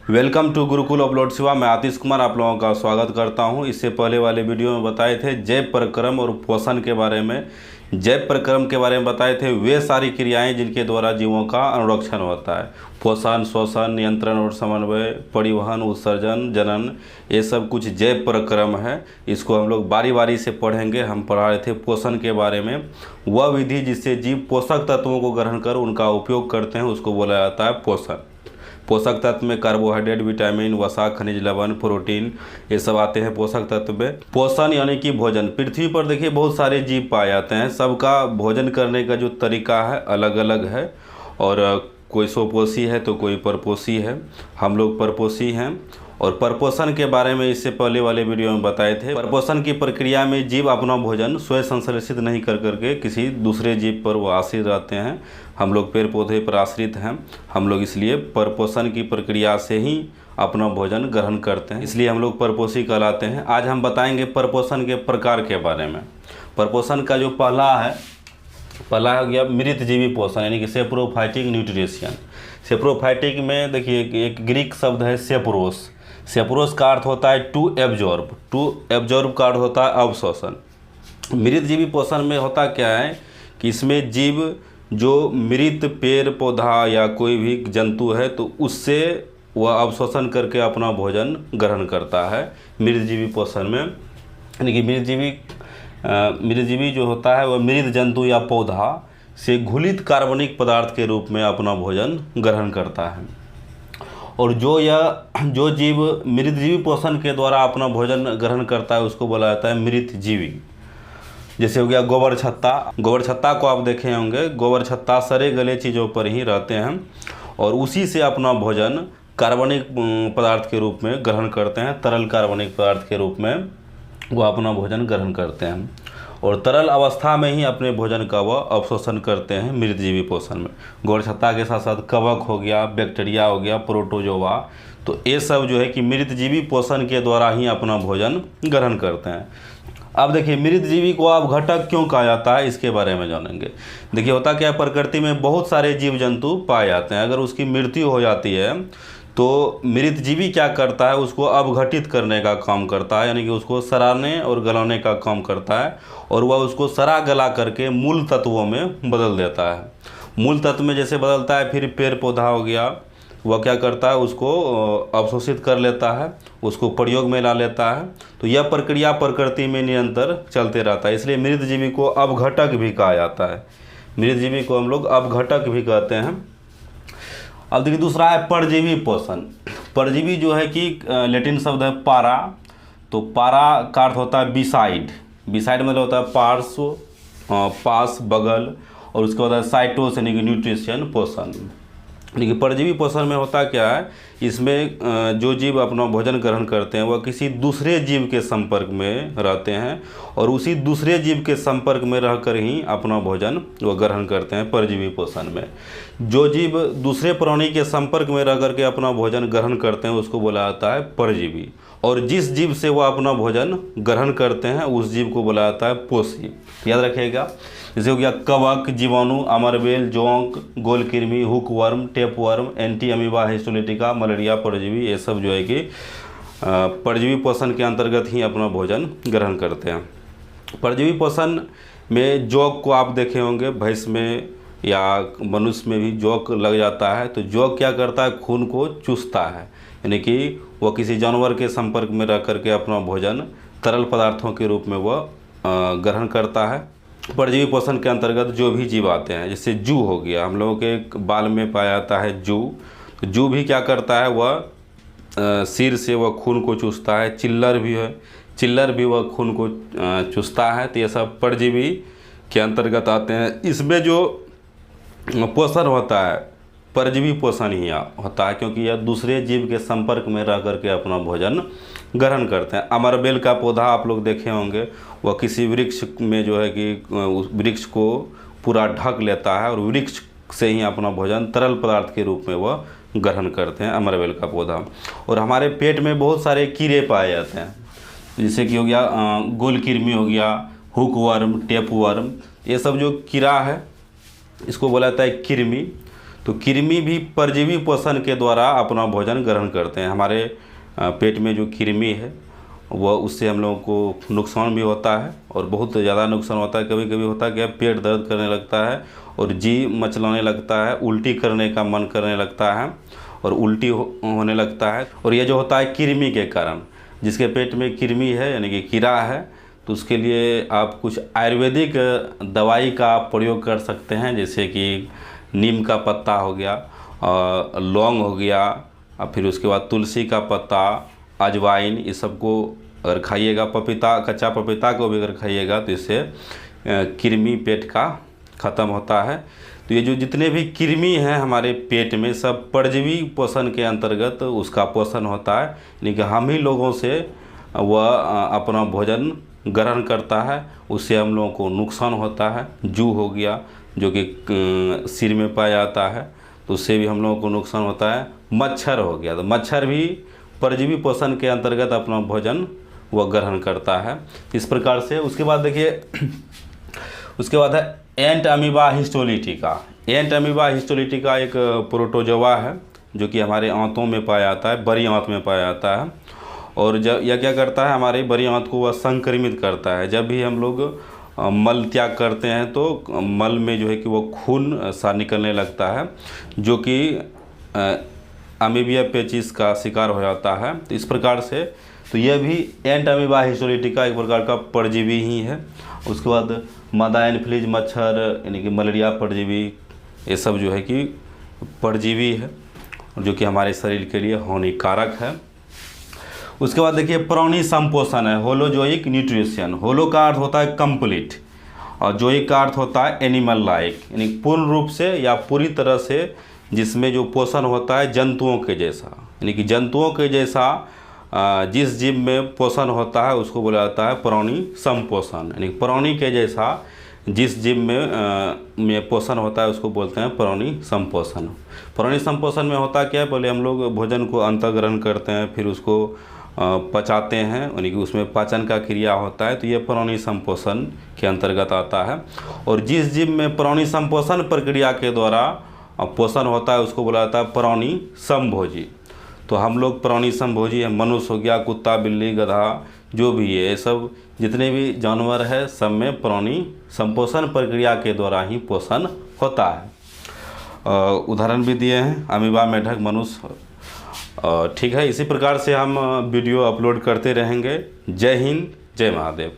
Welcome to Gurukul upload सेवा। मैं आतिश कुमार आप लोगों का स्वागत करता हूं। इससे पहले वाले वीडियो में बताए थे जैव प्रक्रम और पोषण के बारे में। जैव प्रक्रम के बारे में बताए थे वे सारी क्रियाएं जिनके द्वारा जीवों का अनुरक्षण होता है। पोषण, शोषण, नियंत्रण और समन्वय, परिवहन, उत्सर्जन, जनन, ये सब कुछ जैव प्रक्रम है। इसको हम लोग बारी बारी से पढ़ेंगे। हम पढ़ा रहे थे पोषण के बारे में। वह विधि जिससे जीव पोषक तत्वों को ग्रहण कर उनका उपयोग करते हैं उसको बोला जाता है पोषण। पोषक तत्व में कार्बोहाइड्रेट, विटामिन, वसा, खनिज लवण, प्रोटीन, ये सब आते हैं पोषक तत्व में। पोषण यानी कि भोजन। पृथ्वी पर देखिए बहुत सारे जीव पाए जाते हैं। सबका भोजन करने का जो तरीका है अलग अलग है और कोई स्वपोषी है तो कोई परपोषी है। हम लोग परपोषी हैं। और परपोषण के बारे में इससे पहले वाले वीडियो में बताए थे। परपोषण की प्रक्रिया में जीव अपना भोजन स्वयं संश्लेषित नहीं कर करके किसी दूसरे जीव पर वो आश्रित रहते हैं। हम लोग पेड़ पौधे पर आश्रित हैं। हम लोग इसलिए परपोषण की प्रक्रिया से ही अपना भोजन ग्रहण करते हैं, इसलिए हम लोग परपोषी कहलाते हैं। आज हम बताएंगे परपोषण के प्रकार के बारे में। परपोषण का जो पहला हो गया मृतजीवी पोषण यानी कि सेप्रोफाइटिक न्यूट्रिशन। सेप्रोफाइटिक में देखिए एक ग्रीक शब्द है सेप्रोस। सेप्रोस का अर्थ होता है टू एब्जॉर्ब। टू एब्जॉर्ब का अर्थ होता है अवशोषण। मृतजीवी पोषण में होता क्या है कि इसमें जीव जो मृत पेड़ पौधा या कोई भी जंतु है तो उससे वह अवशोषण करके अपना भोजन ग्रहण करता है मृतजीवी पोषण में। यानी कि मृतजीवी जो होता है वह मृत जंतु या पौधा से घुलित कार्बनिक पदार्थ के रूप में अपना भोजन ग्रहण करता है। और जो जीव मृतजीवी पोषण के द्वारा अपना भोजन ग्रहण करता है उसको बोला जाता है मृतजीवी। जैसे हो गया गोबर छत्ता। गोबर छत्ता को आप देखे होंगे। गोबर छत्ता सड़े गले चीज़ों पर ही रहते हैं और उसी से अपना भोजन कार्बनिक पदार्थ के रूप में ग्रहण करते हैं। तरल कार्बनिक पदार्थ के रूप में वह अपना भोजन ग्रहण करते हैं और तरल अवस्था में ही अपने भोजन का वह अवशोषण करते हैं मृतजीवी पोषण में। गोबर छत्ता के साथ साथ कवक हो गया, बैक्टीरिया हो गया, प्रोटोजोआ, तो ये सब जो है कि मृतजीवी पोषण के द्वारा ही अपना भोजन ग्रहण करते हैं। अब देखिए मृतजीवी को अब घटक क्यों कहा जाता है इसके बारे में जानेंगे। देखिए होता क्या है, प्रकृति में बहुत सारे जीव जंतु पाए जाते हैं। अगर उसकी मृत्यु हो जाती है तो मृतजीवी क्या करता है, उसको अवघटित करने का काम करता है, यानी कि उसको सड़ाने और गलाने का काम करता है और वह उसको सड़ा गला करके मूल तत्वों में बदल देता है। मूल तत्व में जैसे बदलता है फिर पेड़ पौधा हो गया, वह क्या करता है उसको अवशोषित कर लेता है, उसको प्रयोग में ला लेता है। तो यह प्रक्रिया प्रकृति में निरंतर चलते रहता है, इसलिए मृतजीवी को अवघटक भी कहा जाता है। मृतजीवी को हम लोग अवघटक भी कहते हैं। अब देखिए दूसरा है परजीवी पोषण। परजीवी जो है कि लैटिन शब्द है पारा। तो पारा का अर्थ होता है बिसाइड। बिसाइड मतलब होता है पार्श्व, पास, बगल, और उसके बाद साइटोस यानी कि न्यूट्रिशन, पोषण। लेकिन परजीवी पोषण में होता क्या है, इसमें जो जीव अपना भोजन ग्रहण करते हैं वह किसी दूसरे जीव के संपर्क में रहते हैं और उसी दूसरे जीव के संपर्क में रहकर ही अपना भोजन वह ग्रहण करते हैं परजीवी पोषण में। जो जीव दूसरे प्राणी के संपर्क में रह करके अपना भोजन ग्रहण करते हैं उसको बोला जाता है परजीवी। और जिस जीव से वह अपना भोजन ग्रहण करते हैं उस जीव को बोला जाता है पोषी। याद रखिएगा। जैसे हो गया कवक, जीवाणु, अमरबेल, जोंक, गोलकृमि, hookworm, tapeworm, entamoeba histolytica, malaria परजीवी, ये सब जो है कि परजीवी पोषण के अंतर्गत ही अपना भोजन ग्रहण करते हैं। परजीवी पोषण में जोंक को आप देखे होंगे, भैंस में या मनुष्य में भी जोंक लग जाता है। तो जोंक क्या करता है, खून को चूसता है, यानी कि वह किसी जानवर के संपर्क में रह करके अपना भोजन तरल पदार्थों के रूप में वह ग्रहण करता है। परजीवी पोषण के अंतर्गत जो भी जीव आते हैं, जैसे जू हो गया, हम लोगों के बाल में पाया जाता है जू। तो जू भी क्या करता है, वह सिर से वह खून को चूसता है। चिल्लर भी है, चिल्लर भी वह खून को चूसता है। तो ये सब परजीवी के अंतर्गत आते हैं। इसमें जो पोषण होता है परजीवी पोषण ही होता है, क्योंकि यह दूसरे जीव के संपर्क में रह करके अपना भोजन ग्रहण करते हैं। अमरबेल का पौधा आप लोग देखे होंगे, वह किसी वृक्ष में जो है कि उस वृक्ष को पूरा ढक लेता है और वृक्ष से ही अपना भोजन तरल पदार्थ के रूप में वह ग्रहण करते हैं, अमरबेल का पौधा। और हमारे पेट में बहुत सारे कीड़े पाए जाते हैं, जैसे कि हो गया गोलकृमि हो गया, हुकवर्म, टेपवर्म, ये सब जो कीड़ा है इसको बोला जाता है कृमि। तो कृमि भी परजीवी पोषण के द्वारा अपना भोजन ग्रहण करते हैं। हमारे पेट में जो कृमि है वह उससे हम लोगों को नुकसान भी होता है और बहुत ज़्यादा नुकसान होता है। कभी कभी होता है कि पेट दर्द करने लगता है और जी मचलाने लगता है, उल्टी करने का मन करने लगता है और उल्टी होने लगता है। और ये जो होता है कृमि के कारण, जिसके पेट में कृमि है यानी कि कीड़ा है, तो उसके लिए आप कुछ आयुर्वेदिक दवाई का प्रयोग कर सकते हैं, जैसे कि नीम का पत्ता हो गया, लौंग हो गया, और फिर उसके बाद तुलसी का पत्ता, अजवाइन, इस सबको अगर खाइएगा, पपीता, कच्चा पपीता को भी अगर खाइएगा तो इससे कृमि पेट का ख़त्म होता है। तो ये जो जितने भी कृमि हैं हमारे पेट में, सब परजीवी पोषण के अंतर्गत उसका पोषण होता है, यानी कि हम ही लोगों से वह अपना भोजन ग्रहण करता है, उससे हम लोगों को नुकसान होता है। जू हो गया जो कि सिर में पाया जाता है, तो उससे भी हम लोगों को नुकसान होता है। मच्छर हो गया, तो मच्छर भी परजीवी पोषण के अंतर्गत अपना भोजन वह ग्रहण करता है। इस प्रकार से उसके बाद देखिए उसके बाद है एंट अमीबा हिस्टोलिटिका। एंट अमीबा हिस्टोलिटिका एक प्रोटोजोआ है जो कि हमारे आंतों में पाया जाता है, बड़ी आंत में पाया जाता है। और जब यह क्या करता है, हमारी बड़ी आंत को वह संक्रमित करता है। जब भी हम लोग मल त्याग करते हैं तो मल में जो है कि वो खून सा निकलने लगता है, जो कि अमीबिया पेचिस का शिकार हो जाता है। तो इस प्रकार से तो यह भी एंट अमीबा हिस्टोलिटिका एक प्रकार का परजीवी ही है। उसके बाद मादा एनफ्लीज मच्छर यानी कि मलेरिया परजीवी, ये सब जो है कि परजीवी है जो कि हमारे शरीर के लिए हानिकारक है। उसके बाद देखिए प्राणी संपोषण है, होलोजोइक न्यूट्रिशन। होलो का अर्थ होता है कंप्लीट और जोइक का अर्थ होता है एनिमल लाइक, यानी पूर्ण रूप से या पूरी तरह से, जिसमें जो पोषण होता है जंतुओं के जैसा, यानी कि जंतुओं के जैसा जिस जीव में पोषण होता है उसको बोला जाता है प्राणी संपोषण। यानी प्राणी के जैसा जिस जीव में पोषण होता है उसको बोलते हैं प्राणी संपोषण। प्राणी संपोषण में होता क्या है, पहले हम लोग भोजन को अंतर्ग्रहण करते हैं, फिर उसको पचाते हैं, यानी कि उसमें पाचन का क्रिया होता है, तो ये प्राणी संपोषण के अंतर्गत आता है। और जिस जीव में प्राणी संपोषण प्रक्रिया के द्वारा पोषण होता है उसको बोला जाता है प्राणी समभोजी। तो हम लोग प्राणी समभोजी हैं, मनुष्य हो गया, कुत्ता, बिल्ली, गधा, जो भी है, ये सब जितने भी जानवर है सब में प्राणी संपोषण प्रक्रिया के द्वारा ही पोषण होता है। उदाहरण भी दिए हैं, अमीबा, मेढक, मनुष्य। ठीक है, इसी प्रकार से हम वीडियो अपलोड करते रहेंगे। जय हिंद, जय महादेव।